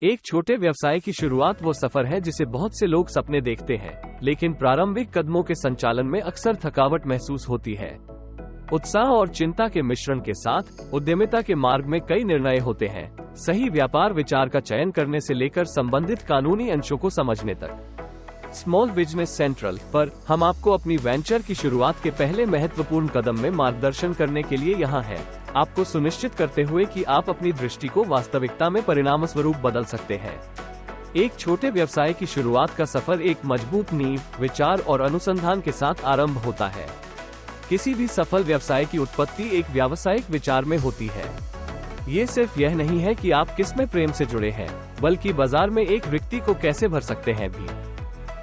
एक छोटे व्यवसाय की शुरुआत वो सफर है जिसे बहुत से लोग सपने देखते हैं, लेकिन प्रारंभिक कदमों के संचालन में अक्सर थकावट महसूस होती है। उत्साह और चिंता के मिश्रण के साथ उद्यमिता के मार्ग में कई निर्णय होते हैं, सही व्यापार विचार का चयन करने से लेकर संबंधित कानूनी अंशों को समझने तक। स्मॉल बिजनेस सेंट्रल पर हम आपको अपनी वेंचर की शुरुआत के पहले महत्वपूर्ण कदम में मार्गदर्शन करने के लिए यहाँ हैं, आपको सुनिश्चित करते हुए कि आप अपनी दृष्टि को वास्तविकता में परिणाम स्वरूप बदल सकते हैं। एक छोटे व्यवसाय की शुरुआत का सफर एक मजबूत नींव, विचार और अनुसंधान के साथ आरंभ होता है। किसी भी सफल व्यवसाय की उत्पत्ति एक व्यावसायिक विचार में होती है। ये सिर्फ यह नहीं है कि आप किस में प्रेम से जुड़े हैं, बल्कि बाजार में एक रिक्ति को कैसे भर सकते हैं भी।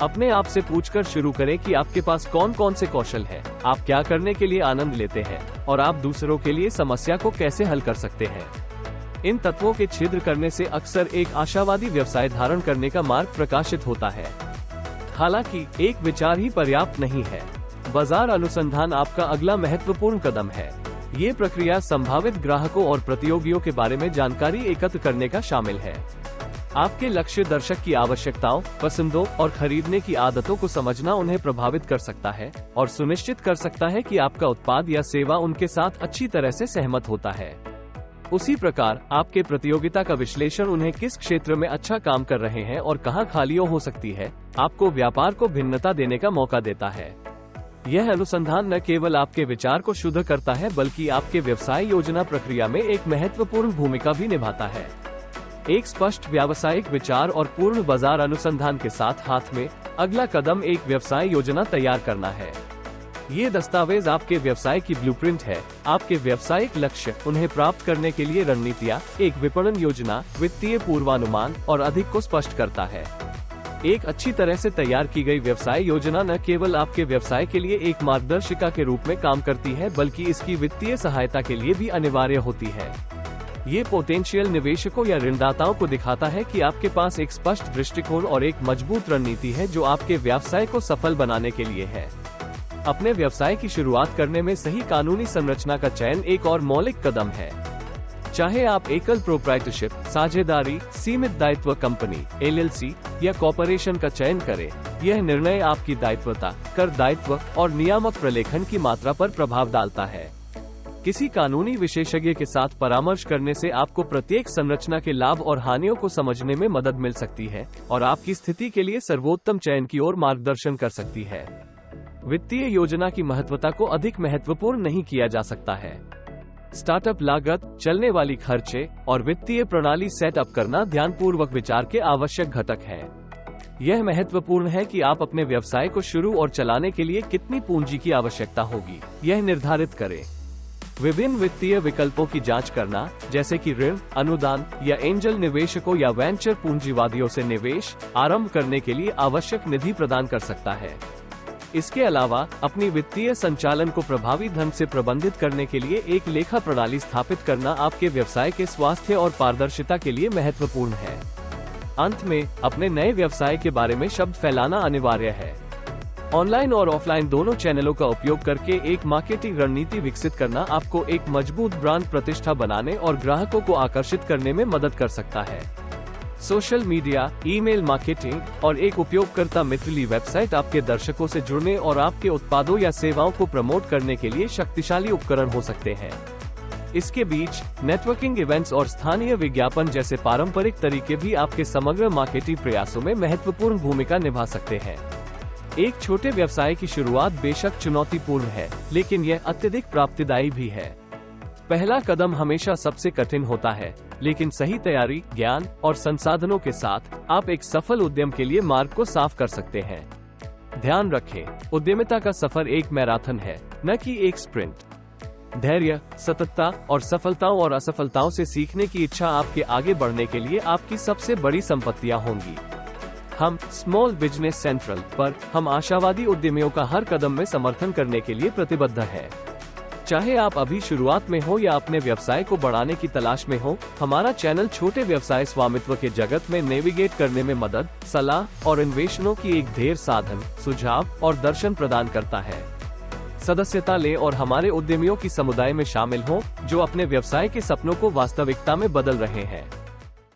अपने आप से पूछकर शुरू करें कि आपके पास कौन कौन से कौशल हैं, आप क्या करने के लिए आनंद लेते हैं और आप दूसरों के लिए समस्या को कैसे हल कर सकते हैं। इन तत्वों के छिद्र करने से अक्सर एक आशावादी व्यवसाय धारण करने का मार्ग प्रकाशित होता है। हालांकि एक विचार ही पर्याप्त नहीं है। बाजार अनुसंधान आपका अगला महत्वपूर्ण कदम है। ये प्रक्रिया संभावित ग्राहकों और प्रतियोगियों के बारे में जानकारी एकत्र करने का शामिल है। आपके लक्ष्य दर्शक की आवश्यकताओं, पसंदों और खरीदने की आदतों को समझना उन्हें प्रभावित कर सकता है और सुनिश्चित कर सकता है कि आपका उत्पाद या सेवा उनके साथ अच्छी तरह से सहमत होता है। उसी प्रकार आपके प्रतियोगिता का विश्लेषण उन्हें किस क्षेत्र में अच्छा काम कर रहे हैं और कहां खालियां हो सकती है, आपको व्यापार को भिन्नता देने का मौका देता है। यह अनुसंधान न केवल आपके विचार को शुद्ध करता है, बल्कि आपके व्यवसाय योजना प्रक्रिया में एक महत्वपूर्ण भूमिका भी निभाता है। एक स्पष्ट व्यावसायिक विचार और पूर्ण बाजार अनुसंधान के साथ हाथ में अगला कदम एक व्यवसाय योजना तैयार करना है। ये दस्तावेज आपके व्यवसाय की ब्लूप्रिंट है, आपके व्यावसायिक लक्ष्य, उन्हें प्राप्त करने के लिए रणनीतियाँ, एक विपणन योजना, वित्तीय पूर्वानुमान और अधिक को स्पष्ट करता है। एक अच्छी तरह से तैयार की गई व्यवसाय योजना न केवल आपके व्यवसाय के लिए एक मार्गदर्शिका के रूप में काम करती है, बल्कि इसकी वित्तीय सहायता के लिए भी अनिवार्य होती है। ये पोटेंशियल निवेशकों या ऋणदाताओं को दिखाता है कि आपके पास एक स्पष्ट दृष्टिकोण और एक मजबूत रणनीति है जो आपके व्यवसाय को सफल बनाने के लिए है। अपने व्यवसाय की शुरुआत करने में सही कानूनी संरचना का चयन एक और मौलिक कदम है। चाहे आप एकल प्रोप्राइटरशिप, साझेदारी, सीमित दायित्व कंपनी, LLC या कॉर्पोरेशन का चयन करें, यह निर्णय आपकी दायित्वता, कर दायित्व और नियामक प्रलेखन की मात्रा पर प्रभाव डालता है। किसी कानूनी विशेषज्ञ के साथ परामर्श करने से आपको प्रत्येक संरचना के लाभ और हानियों को समझने में मदद मिल सकती है और आपकी स्थिति के लिए सर्वोत्तम चयन की ओर मार्गदर्शन कर सकती है। वित्तीय योजना की महत्वता को अधिक महत्वपूर्ण नहीं किया जा सकता है। स्टार्टअप लागत, चलने वाली खर्चे और वित्तीय प्रणाली सेटअप करना ध्यानपूर्वक विचार के आवश्यक घटक है। यह महत्वपूर्ण है कि आप अपने व्यवसाय को शुरू और चलाने के लिए कितनी पूंजी की आवश्यकता होगी, यह निर्धारित करें। विभिन्न वित्तीय विकल्पों की जांच करना, जैसे कि ऋण, अनुदान या एंजल निवेशकों या वेंचर पूंजीवादियों से निवेश आरंभ करने के लिए आवश्यक निधि प्रदान कर सकता है। इसके अलावा अपनी वित्तीय संचालन को प्रभावी ढंग से प्रबंधित करने के लिए एक लेखा प्रणाली स्थापित करना आपके व्यवसाय के स्वास्थ्य और पारदर्शिता के लिए महत्वपूर्ण है। अंत में, अपने नए व्यवसाय के बारे में शब्द फैलाना अनिवार्य है। ऑनलाइन और ऑफलाइन दोनों चैनलों का उपयोग करके एक मार्केटिंग रणनीति विकसित करना आपको एक मजबूत ब्रांड प्रतिष्ठा बनाने और ग्राहकों को आकर्षित करने में मदद कर सकता है। सोशल मीडिया, ईमेल मार्केटिंग और एक उपयोगकर्ता मित्रली वेबसाइट आपके दर्शकों से जुड़ने और आपके उत्पादों या सेवाओं को प्रमोट करने के लिए शक्तिशाली उपकरण हो सकते हैं। इसके बीच नेटवर्किंग इवेंट्स और स्थानीय विज्ञापन जैसे पारंपरिक तरीके भी आपके समग्र मार्केटिंग प्रयासों में महत्वपूर्ण भूमिका निभा सकते हैं। एक छोटे व्यवसाय की शुरुआत बेशक चुनौतीपूर्ण है, लेकिन यह अत्यधिक प्राप्तिदायी भी है। पहला कदम हमेशा सबसे कठिन होता है, लेकिन सही तैयारी, ज्ञान और संसाधनों के साथ आप एक सफल उद्यम के लिए मार्ग को साफ कर सकते हैं। ध्यान रखें, उद्यमिता का सफर एक मैराथन है, न कि एक स्प्रिंट। धैर्य, सततता और सफलताओं और असफलताओं से सीखने की इच्छा आपके आगे बढ़ने के लिए आपकी सबसे बड़ी संपत्तियां होंगी। हम स्मॉल बिजनेस सेंट्रल पर हम आशावादी उद्यमियों का हर कदम में समर्थन करने के लिए प्रतिबद्ध हैं। चाहे आप अभी शुरुआत में हो या अपने व्यवसाय को बढ़ाने की तलाश में हो, हमारा चैनल छोटे व्यवसाय स्वामित्व के जगत में नेविगेट करने में मदद, सलाह और अन्वेषणों की एक ढेर साधन, सुझाव और दर्शन प्रदान करता है। सदस्यता लें और हमारे उद्यमियों की समुदाय में शामिल हों, जो अपने व्यवसाय के सपनों को वास्तविकता में बदल रहे हैं।